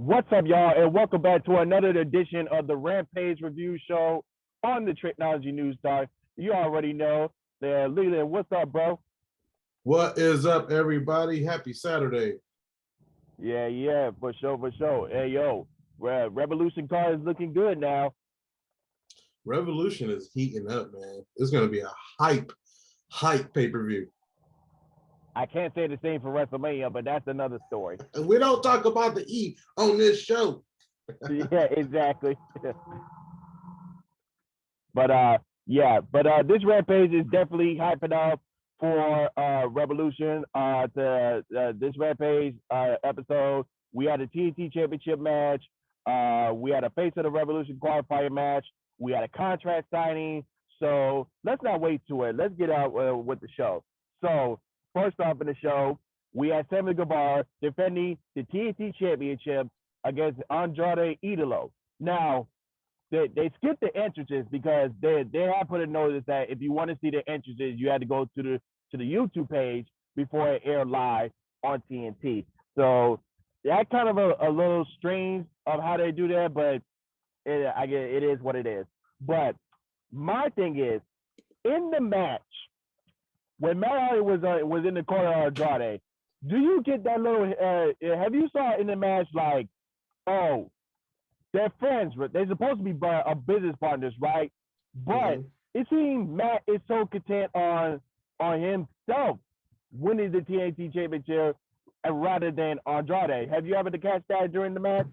What's up, y'all, and welcome back to another edition of the Rampage Review Show on the Tricology News Star. You already know. Leland, what's up, bro? What is up, everybody? Happy Saturday. Yeah, for sure. Hey, yo, Revolution card is looking good now. Revolution is heating up, man. It's going to be a hype pay-per-view. I can't say the same for WrestleMania, but that's another story. And we don't talk about the E on this show. Yeah, exactly. But this Rampage is definitely hyping up for Revolution. This Rampage episode, we had a TNT Championship match. We had a Face of the Revolution qualifier match. We had a contract signing. So let's not wait to it. Let's get out with the show. So first off in the show, we had Sammy Guevara defending the TNT Championship against Andrade Idolo. Now, they skipped the entrances because they have put a notice that if you want to see the entrances, you had to go to the YouTube page before it aired live on TNT. So that kind of a little strange of how they do that, but I get it is what it is. But my thing is, in the match, when Matt Hardy was in the corner of Andrade, do you get that little? Have you saw in the match like, oh, they're friends, but they're supposed to be business partners, right? But it seems Matt is so content on himself winning the TNT Championship rather than Andrade. Have you ever to catch that during the match?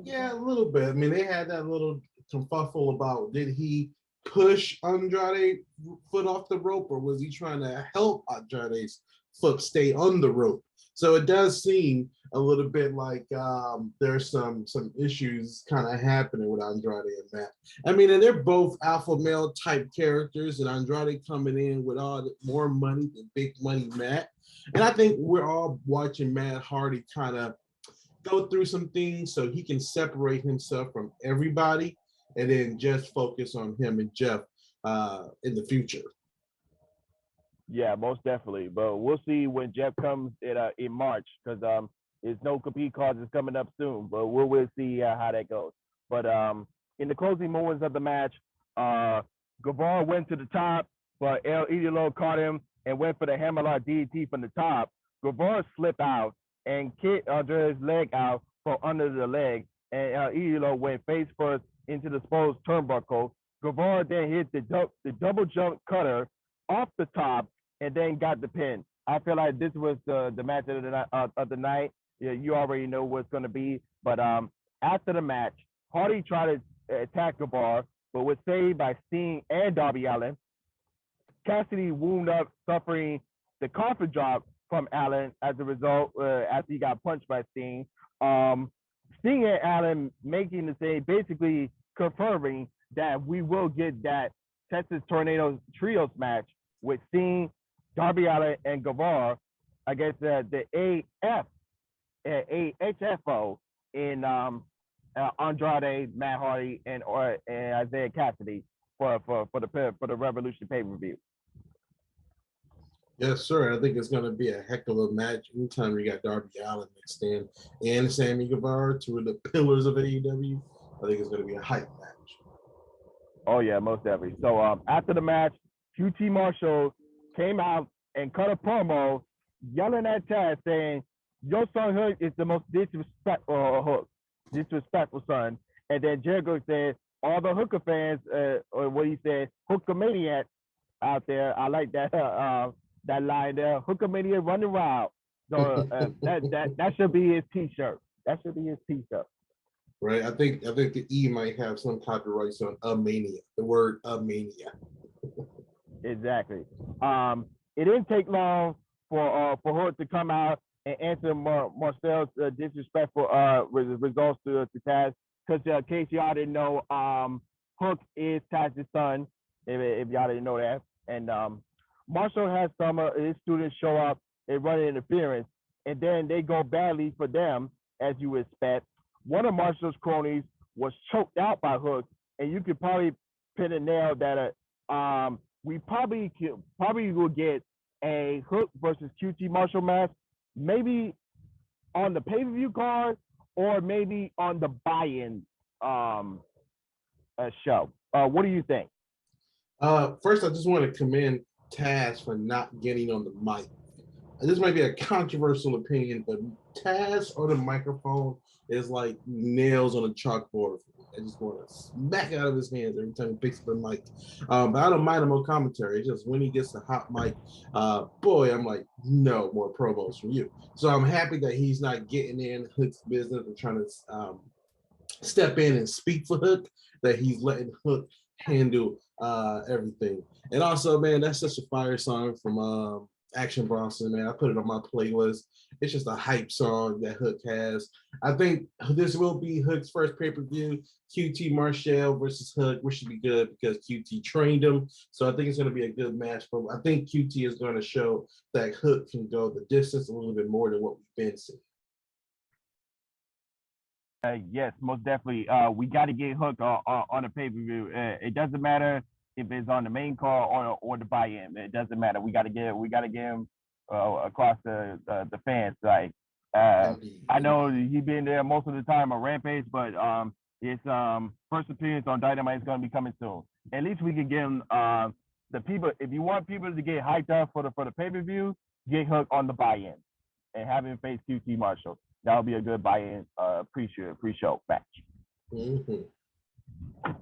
Yeah, a little bit. I mean, they had that little kerfuffle about did he push Andrade's foot off the rope or was he trying to help Andrade's foot stay on the rope? So it does seem a little bit like there's some issues kind of happening with Andrade and Matt. I mean, and they're both alpha male type characters, and Andrade coming in with all the more money than big money Matt. And I think we're all watching Matt Hardy kind of go through some things so he can separate himself from everybody and then just focus on him and Jeff in the future. Yeah, most definitely. But we'll see when Jeff comes in March because his no compete cards is coming up soon. But we'll see how that goes. But in the closing moments of the match, Guevara went to the top, but El Idolo caught him and went for the hammerlock DDT from the top. Guevara slipped out and kicked Andre's leg out from under the leg, and El Idolo went face first into the exposed turnbuckle. Guevara then hit the double jump cutter off the top and then got the pin. I feel like this was the match of the night. Yeah, you already know what's going to be. But after the match, Hardy tried to attack Guevara, but was saved by Sting and Darby Allin. Cassidy wound up suffering the coffin drop from Allin as a result after he got punched by Sting. Sting and Allin making the same, basically confirming that we will get that Texas Tornado Trios match with Sting, Darby Allin, and Guevara against the AHFO in Andrade, Matt Hardy, and Isaiah Cassidy for the Revolution pay-per-view. Yes, sir. I think it's going to be a heck of a match. Anytime you got Darby Allin mixed in and Sammy Guevara, two of the pillars of AEW, I think it's going to be a hype match. Oh, yeah, most definitely. So after the match, QT Marshall came out and cut a promo yelling at Taz saying, your son Hook is the most disrespectful son. And then Jericho said, all the Hooker fans, or what he said, Hookermaniacs out there. I like that that line there. Hookermania running wild. So that should be his T-shirt. That should be his T-shirt. Right. I think the E might have some copyrights on a mania. The word a mania. Exactly. It didn't take long for Hook to come out and answer Marcel's disrespectful results to Taz. Because in case y'all didn't know, Hook is Taz's son. If y'all didn't know that, and Marshall has some of his students show up and run interference, and then they go badly for them, as you expect. One of Marshall's cronies was choked out by Hook, and you could probably pin a nail that we probably will get a Hook versus QT Marshall match, maybe on the pay-per-view card or maybe on the buy-in show? What do you think? First, I just want to commend Taz for not getting on the mic. This might be a controversial opinion, but Taz on the microphone is like nails on a chalkboard. I just want to smack it out of his hands every time he picks up the mic. But I don't mind him on commentary. It's just when he gets the hot mic, boy, I'm like, no more promos from you. So I'm happy that he's not getting in Hook's business and trying to step in and speak for Hook, that he's letting Hook handle everything. And also, man, that's such a fire song from Action Bronson, man. I put it on my playlist. It's just a hype song that Hook has. I think this will be Hook's first pay-per-view. QT Marshall versus Hook, which should be good because QT trained him. So I think it's going to be a good match. But I think QT is going to show that Hook can go the distance a little bit more than what we've been seeing. Yes, most definitely. We got to get Hook on a pay-per-view. It doesn't matter if it's on the main card or the buy-in. It doesn't matter. We got to get him across the fans. Like I know he been there most of the time on Rampage, but his first appearance on Dynamite is going to be coming soon. At least we can get him the people. If you want people to get hyped up for the pay-per-view, get Hook on the buy-in and have him face QT Marshall. That would be a good buy-in pre-show match. Mm-hmm.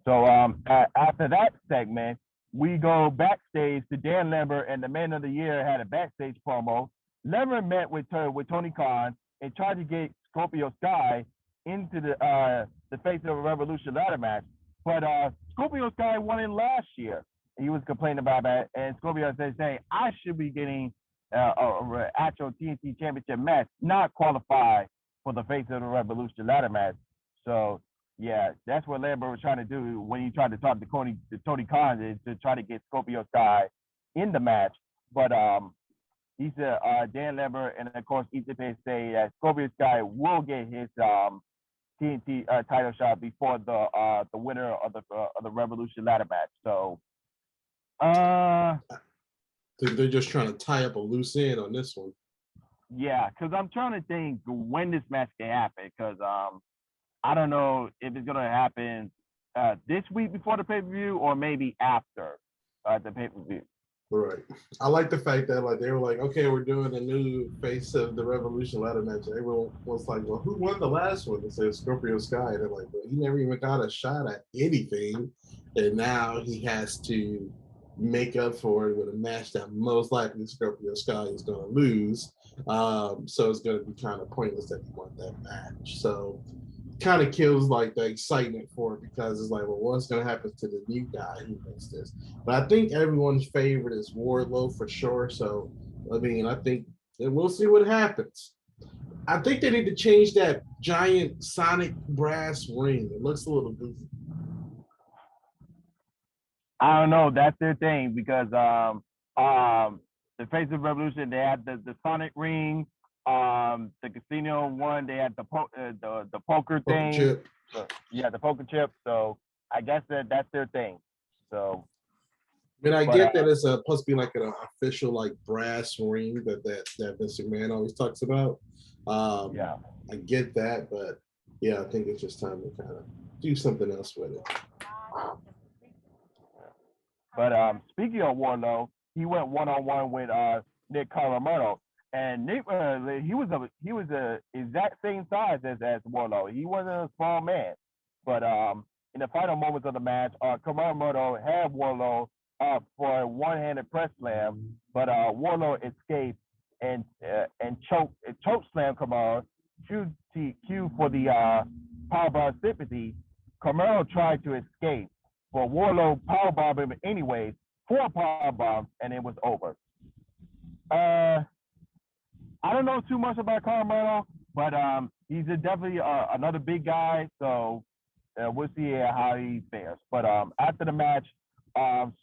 So after that segment, we go backstage to Dan Lambert, and the Man of the Year had a backstage promo. Lambert met with Tony Khan and tried to get Scorpio Sky into the Face of a Revolution ladder match, but Scorpio Sky won it last year. He was complaining about that, and Scorpio said, saying, I should be getting an actual TNT Championship match, not qualify for the Face of the Revolution ladder match. So, yeah, that's what Lambert was trying to do when he tried to talk to Tony Khan, is to try to get Scorpio Sky in the match. But he said Dan Lambert and, of course, Ethan say that Scorpio Sky will get his TNT title shot before the winner of the Revolution ladder match. So, they're just trying to tie up a loose end on this one. Yeah, because I'm trying to think when this match can happen. Because I don't know if it's gonna happen this week before the pay-per-view or maybe after the pay-per-view. Right. I like the fact that like they were like, okay, we're doing a new Face of the Revolution ladder match. Everyone was like, well, who won the last one? It said Scorpio Sky. And they're like, well, he never even got a shot at anything, and now he has to make up for it with a match that most likely Scorpio Sky is going to lose. So it's going to be kind of pointless that he won that match. So kind of kills like the excitement for it, because it's like, well, what's going to happen to the new guy who makes this? But I think everyone's favorite is Wardlow for sure. So, I mean, I think we'll see what happens. I think they need to change that giant sonic brass ring. It looks a little goofy. I don't know. That's their thing, because the Face of Revolution, they had the Sonic ring. The casino one, they had the poker thing. Chip. So, yeah, the poker chip. So I guess that's their thing. So. I mean, I get that it's supposed to be like an official like brass ring that Vince McMahon always talks about. Yeah, I get that, but yeah, I think it's just time to kind of do something else with it. But speaking of Wardlow, he went one-on-one with Nick Caramoto, and Nick he was a exact same size as Wardlow. He wasn't a small man, but in the final moments of the match, Caramoto had Wardlow up for a one-handed press slam, but Wardlow escaped and choke slam Caramoto. Cue for the powerbomb sympathy. Caramoto tried to escape, but Wardlow powerbombed him anyways, 4 powerbombs, and it was over. I don't know too much about Caramoto, but he's definitely another big guy, so we'll see how he fares. But after the match,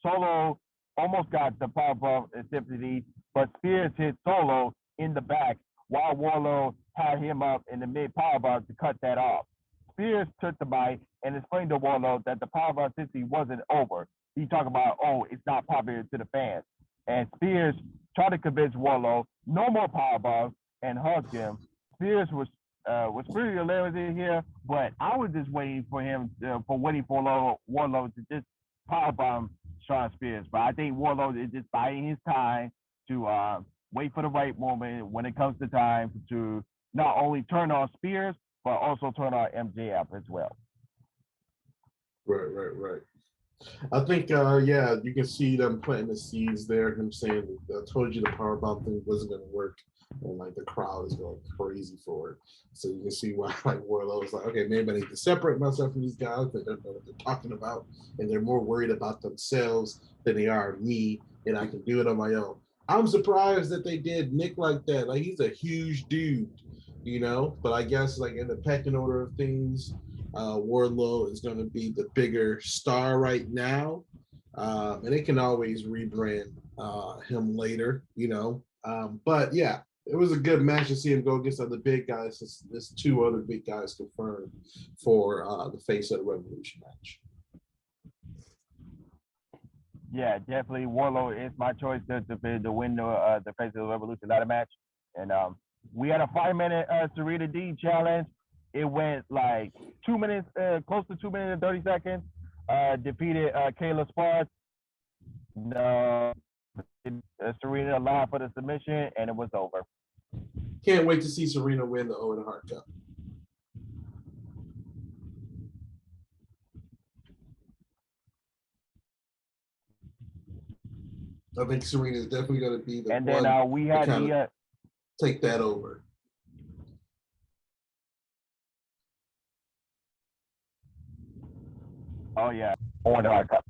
Solo almost got the powerbomb sympathy, but Spears hit Solo in the back while Wardlow had him up in the mid powerbomb to cut that off. Spears took the mic and explained to Wardlow that the powerbomb sympathy wasn't over. He talked about, it's not popular to the fans. And Spears tried to convince Wardlow no more powerbombs and hugged him. Spears was was pretty hilarious in here, but I was just waiting for him waiting for Warlord to just powerbomb Shawn Spears. But I think Warlord is just biding his time to wait for the right moment when it comes to time to not only turn on Spears but also turn on MJF as well. Right. I think, yeah, you can see them planting the seeds there. Him saying, "I told you the powerbomb thing wasn't going to work," and like the crowd is going crazy for it. So you can see why like Warlow was like, "Okay, maybe I need to separate myself from these guys. They don't know what they're talking about, and they're more worried about themselves than they are me, and I can do it on my own." I'm surprised that they did Nick like that. Like he's a huge dude, you know. But I guess like in the pecking order of things. Wardlow is going to be the bigger star right now, and they can always rebrand him later, you know. But yeah, it was a good match to see him go against other big guys. There's two other big guys confirmed for the face of the Revolution match. Yeah, definitely Warlord is my choice to win the face of the Revolution ladder match, and we had a 5-minute Serena D challenge. It went like 2 minutes, close to 2 minutes and 30 seconds. Defeated Kayla Sparks. No, Serena allowed for the submission, and it was over. Can't wait to see Serena win the Owen Hart Cup. I think Serena is definitely going to be the and one then we had to take that over. Oh yeah, Owen Hart Cup.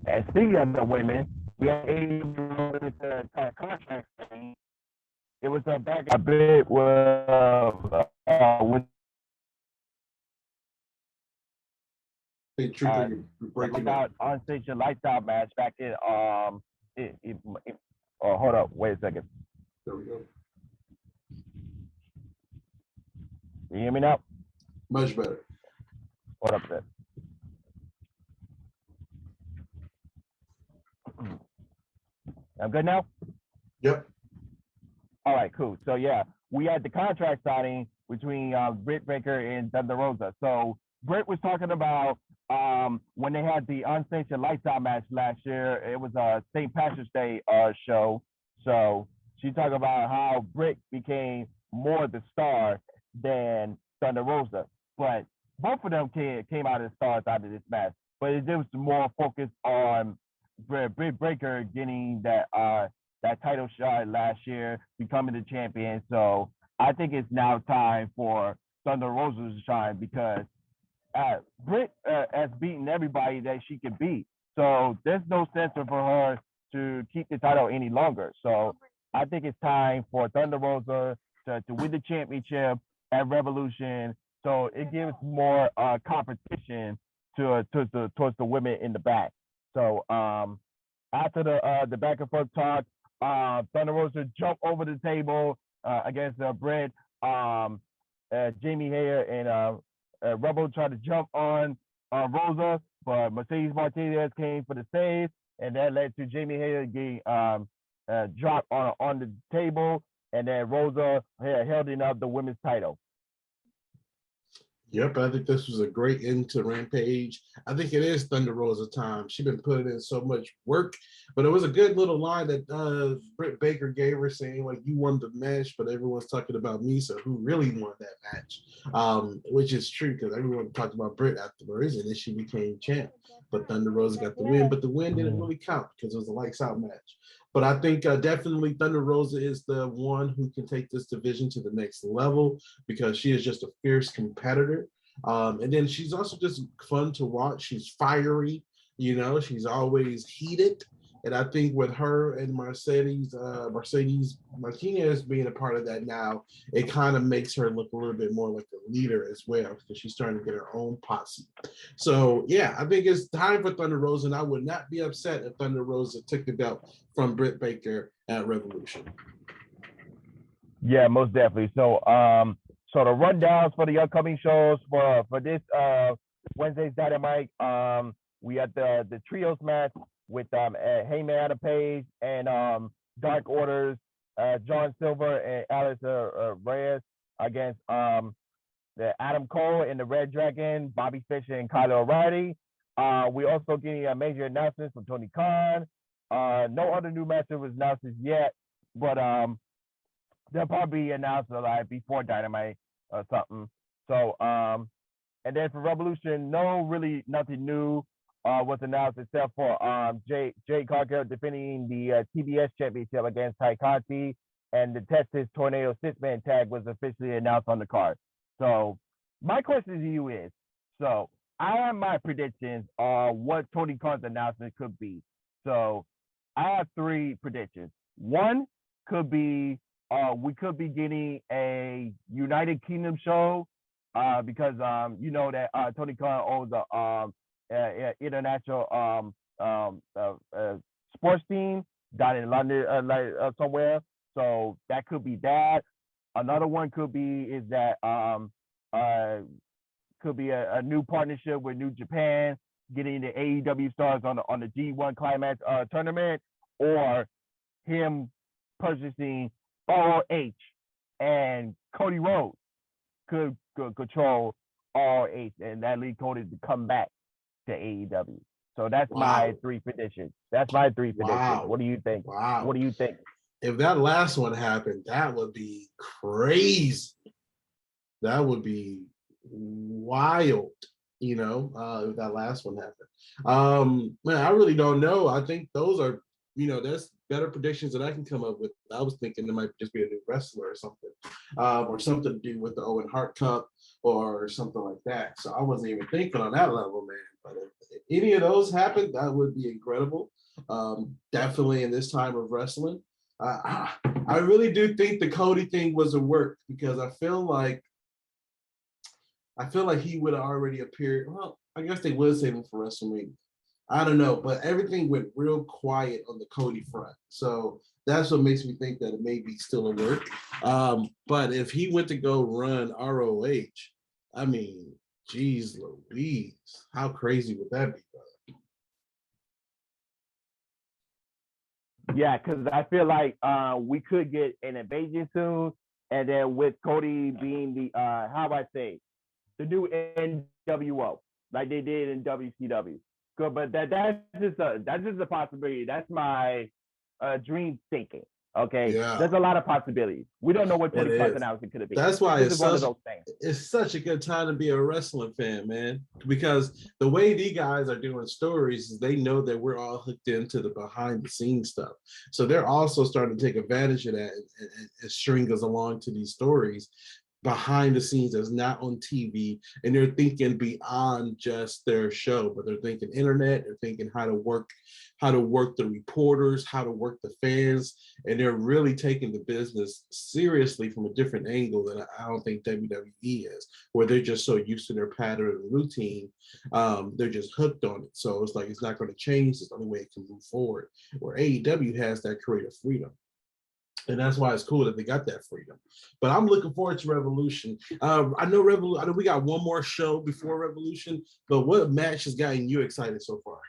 And speaking of the women, we had AEW contract thing. It was back a bit with about on-stage lifestyle match back in oh hold up, wait a second. There we go. You hear me now? Much better. Hold up a bit. I'm good now? Yep. All right, cool. So yeah, we had the contract signing between Britt Baker and Thunder Rosa. So Britt was talking about when they had the Unsanctioned Lifestyle match last year. It was a St. Patrick's Day show. So she talked about how Britt became more the star than Thunder Rosa. But both of them came out as stars out of this match. But it was more focused on Britt Baker getting that title shot last year, becoming the champion. So I think it's now time for Thunder Rosa to shine because Britt has beaten everybody that she can beat. So there's no sense for her to keep the title any longer. So I think it's time for Thunder Rosa to win the championship at Revolution. So it gives more competition towards the women in the back. So after the back and forth talk, Thunder Rosa jumped over the table against Britt. Jamie Hayter and Rebel tried to jump on Rosa, but Mercedes Martinez came for the save, and that led to Jamie Hayter getting dropped on the table, and then Rosa held up the women's title. Yep, I think this was a great end to Rampage. I think it is Thunder Rosa time. She's been putting in so much work, but it was a good little line that Britt Baker gave her saying, like, you won the match, but everyone's talking about me, so who really won that match? Which is true because everyone talked about Britt afterwards, and then she became champ. But Thunder Rosa got the win, but the win didn't really count because it was a lights out match. But I think definitely Thunder Rosa is the one who can take this division to the next level because she is just a fierce competitor. And then she's also just fun to watch. She's fiery, you know, she's always heated. And I think with her and Mercedes Martinez being a part of that now, it kind of makes her look a little bit more like a leader as well because she's starting to get her own posse. So, yeah, I think it's time for Thunder Rosa, and I would not be upset if Thunder Rosa took the belt from Britt Baker at Revolution. Yeah, most definitely. So, so the rundowns for the upcoming shows for this Wednesday's Dynamite, we had the trios match with Heyman Adam Page and Dark Order's John Silver and Alex Reyes against the Adam Cole and the Red Dragon, Bobby Fischer and Kyle O'Reilly. We also getting a major announcement from Tony Khan. No other new matches was announced yet, but they'll probably be announced like before Dynamite or something. So and then for Revolution, nothing new was announced except for Jay Cargill defending the TBS championship against Ty Conti, and the Texas Tornado 6-man tag was officially announced on the card. So my question to you is, so I have my predictions on what Tony Khan's announcement could be. So I have 3 predictions. One could be we could be getting a United Kingdom show because you know that Tony Khan owns a international sports team down in London somewhere. So that could be that. Another one could be is that could be a new partnership with New Japan, getting the AEW stars on the G1 Climax tournament, or him purchasing ROH, and Cody Rhodes could control ROH, and that lead Cody to come back to AEW. So that's my 3 predictions. That's my 3 predictions. What do you think? Wow. What do you think? If that last one happened, that would be crazy. That would be wild, if that last one happened. Man, I really don't know. I think those are, that's better predictions that I can come up with. I was thinking it might just be a new wrestler or something, or something to do with the Owen Hart Cup or something like that. So I wasn't even thinking on that level, man. But if any of those happened, that would be incredible. Definitely in this time of wrestling. I really do think the Cody thing was a work, because I feel like he would have already appeared. Well, I guess they would save him for WrestleMania. I don't know, but everything went real quiet on the Cody front. So that's what makes me think that it may be still a work. But if he went to go run ROH, I mean, geez Louise, how crazy would that be, brother? Yeah, because I feel like we could get an invasion soon, and then with Cody being the how do I say, the new NWO, like they did in WCW. Good, but that's just a possibility. That's my dream thinking. Okay, Yeah. There's a lot of possibilities. We don't know what Tony Khan's announcement could be. That's why it's one of those things. It's such a good time to be a wrestling fan, man. Because the way these guys are doing stories is they know that we're all hooked into the behind the scenes stuff. So they're also starting to take advantage of that and string us along to these stories behind the scenes that's not on TV, and they're thinking beyond just their show, but they're thinking internet, they're thinking how to work the reporters, how to work the fans, and they're really taking the business seriously from a different angle that I don't think WWE is, where they're just so used to their pattern and routine, they're just hooked on it. So it's like it's not going to change. It's the only way it can move forward. Where AEW has that creative freedom. And that's why it's cool that they got that freedom. But I'm looking forward to Revolution. I know we got one more show before Revolution, but what match has gotten you excited so far?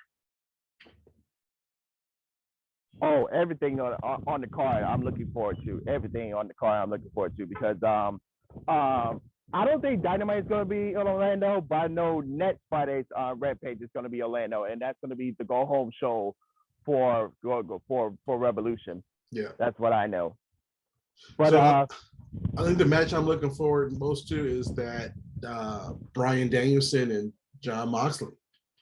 Oh, everything on the card I'm looking forward to. Everything on the card I'm looking forward to, because I don't think Dynamite is going to be in Orlando, but I know next Friday's Rampage is going to be Orlando, and that's going to be the go home show for Revolution. Yeah, that's what I know. But so, I think the match I'm looking forward most to is that Bryan Danielson and Jon Moxley.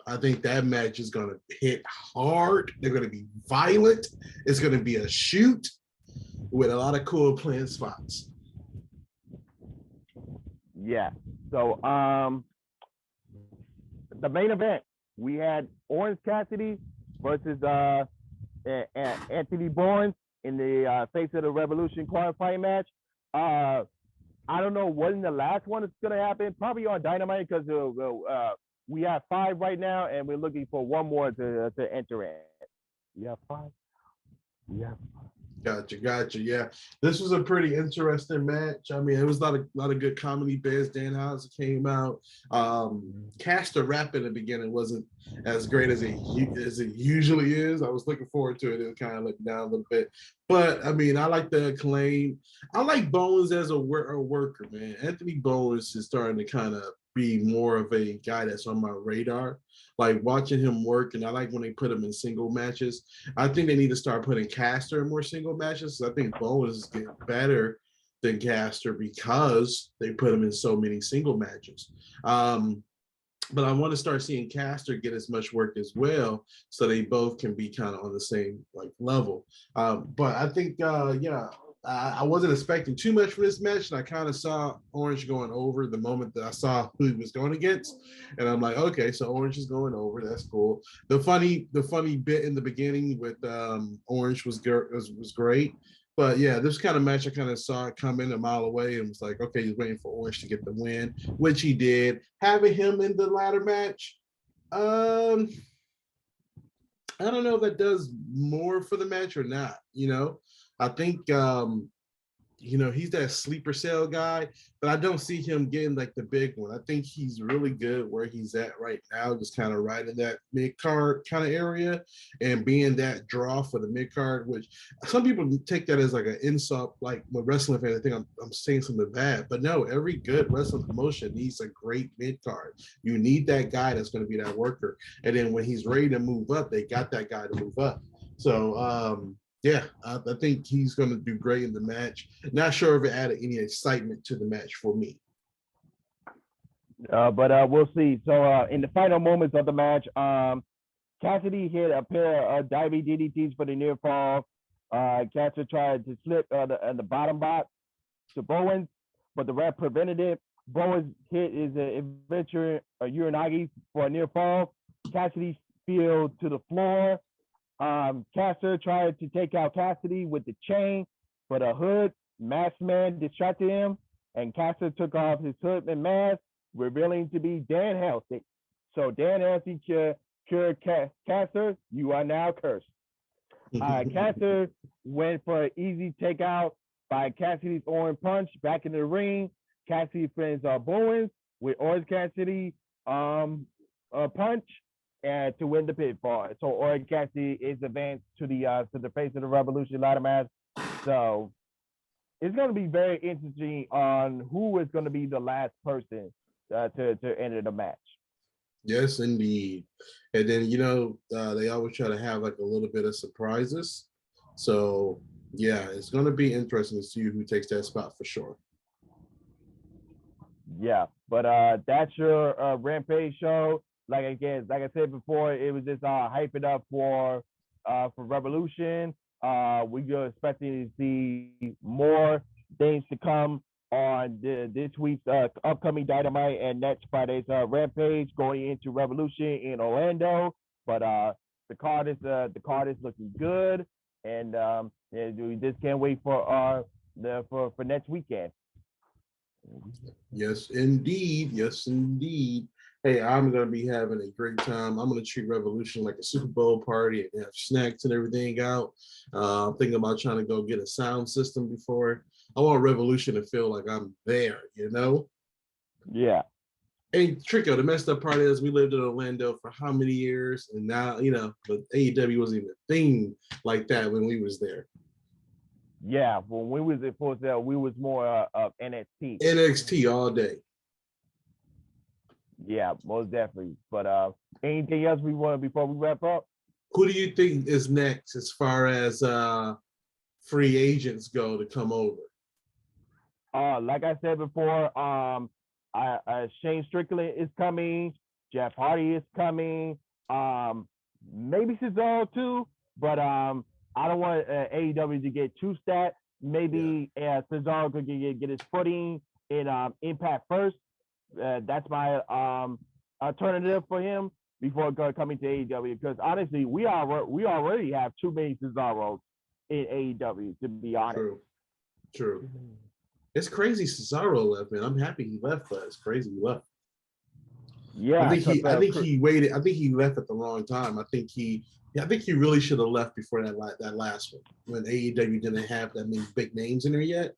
I think that match is going to hit hard. They're going to be violent. It's going to be a shoot with a lot of cool planned spots. Yeah. So the main event, we had Orange Cassidy versus Anthony Bowens in the Face of the Revolution qualifying match. I don't know when the last one is going to happen. Probably on Dynamite, because we have 5 right now, and we're looking for one more to enter in. We have 5. Yeah. Gotcha. Yeah, this was a pretty interesting match. I mean, it was a lot of good comedy bits. Danhausen came out. Caster rap in the beginning wasn't as great as it usually is. I was looking forward to it. It kind of let me down a little bit, but I mean, I like the acclaim. I like Bowens as a worker, man. Anthony Bowens is starting to kind of be more of a guy that's on my radar. Like watching him work, and I like when they put him in single matches. I think they need to start putting Caster in more single matches. I think Bowens is getting better than Caster because they put him in so many single matches. But I want to start seeing Caster get as much work as well, so they both can be kind of on the same like level. But I think, yeah, I wasn't expecting too much from this match, and I kind of saw Orange going over the moment that I saw who he was going against, and I'm like, okay, so Orange is going over. That's cool. The funny bit in the beginning with Orange was great. But yeah, this kind of match, I kind of saw it coming a mile away and was like, okay, he's waiting for Orange to get the win, which he did. Having him in the ladder match, um, I don't know if that does more for the match or not. I think he's that sleeper cell guy, but I don't see him getting like the big one. I think he's really good where he's at right now, just kind of right in that mid card kind of area and being that draw for the mid card, which some people take that as like an insult, like with wrestling fans, I think I'm saying something bad, but no, every good wrestling promotion needs a great mid card. You need that guy that's going to be that worker. And then when he's ready to move up, they got that guy to move up. So, yeah, I think he's going to do great in the match. Not sure if it added any excitement to the match for me. But we'll see. So in the final moments of the match, Cassidy hit a pair of diving DDTs for the near fall. Cassidy tried to slip the bottom box to Bowens, but the ref prevented it. Bowens hit his adventure Uranagi for a near fall. Cassidy fell to the floor. Caster tried to take out Cassidy with the chain, but a hood masked man distracted him, and Caster took off his hood and mask, revealing to be Dan Helsing. So Dan Helsing cured Caster. You are now cursed. Caster went for an easy takeout by Cassidy's orange punch back in the ring. Cassidy friends Bowens with Orange Cassidy punch and to win the pinfall. So Orange Cassidy is advanced to the face of the Revolution ladder match. So it's going to be very interesting on who is going to be the last person to enter the match. Yes, indeed. And then they always try to have like a little bit of surprises. So yeah, it's going to be interesting to see who takes that spot for sure. Yeah, but that's your Rampage show. Like I said before, it was just hyping up for Revolution. We're expecting to see more things to come on this week's upcoming Dynamite and next Friday's Rampage, going into Revolution in Orlando. But the card is looking good, and we just can't wait for next weekend. Yes, indeed. Yes, indeed. Hey, I'm going to be having a great time. I'm going to treat Revolution like a Super Bowl party and have snacks and everything out. I'm thinking about trying to go get a sound system before. I want Revolution to feel like I'm there, Yeah. Hey, Trico, the messed up part is we lived in Orlando for how many years? And now, but AEW wasn't even a thing like that when we was there. Yeah, when we was at Full Sail, we was more of NXT. NXT all day. Yeah, most definitely. But anything else we want before we wrap up? Who do you think is next as far as free agents go to come over? Like I said before, Shane Strickland is coming. Jeff Hardy is coming. Maybe Cesaro too, but I don't want AEW to get too stacked. Maybe Cesaro could get his footing in Impact first. That's my alternative for him before coming to AEW. Because honestly, we already have too many Cesaros in AEW. To be honest. True. It's crazy Cesaro left, man. I'm happy he left, but it's crazy he left. Yeah, because I think he waited. I think he left at the wrong time. I think he really should have left before that last one when AEW didn't have that many big names in there yet.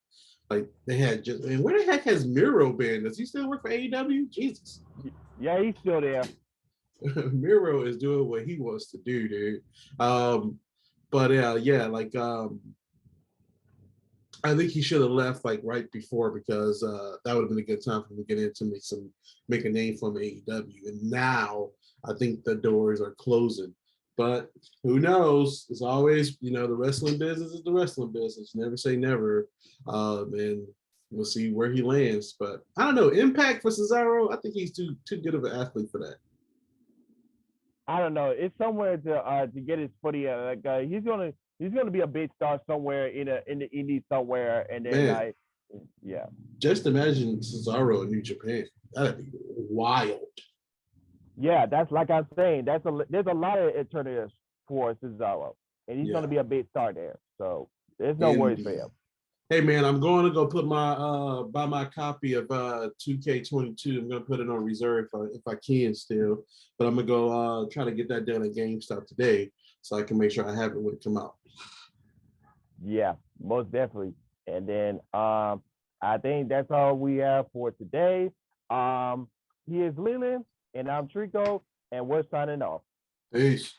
Like they had just, and where the heck has Miro been? Does he still work for AEW? Jesus. yeah, he's still there. Miro is doing what he wants to do, dude. But yeah, like I think he should have left like right before because that would have been a good time for him to get in to make a name for him at AEW. And now I think the doors are closing. But who knows? It's always, the wrestling business is the wrestling business. Never say never. And we'll see where he lands. But I don't know. Impact for Cesaro, I think he's too good of an athlete for that. I don't know. It's somewhere to get his footy. He's gonna be a big star somewhere in the indies somewhere, and then Man, yeah. just imagine Cesaro in New Japan. That'd be wild. Yeah, that's like I'm saying. There's a lot of alternatives for Cesaro, and he's Yeah, gonna be a big star there. So there's no worries for indeed. him. Hey man, I'm going to go put buy my copy of 2K22. I'm gonna put it on reserve if I can still, but I'm gonna go try to get that done at GameStop today so I can make sure I have it when it come out. Yeah, most definitely. And then I think that's all we have for today. He is Leland, and I'm Trico, and we're signing off. Peace.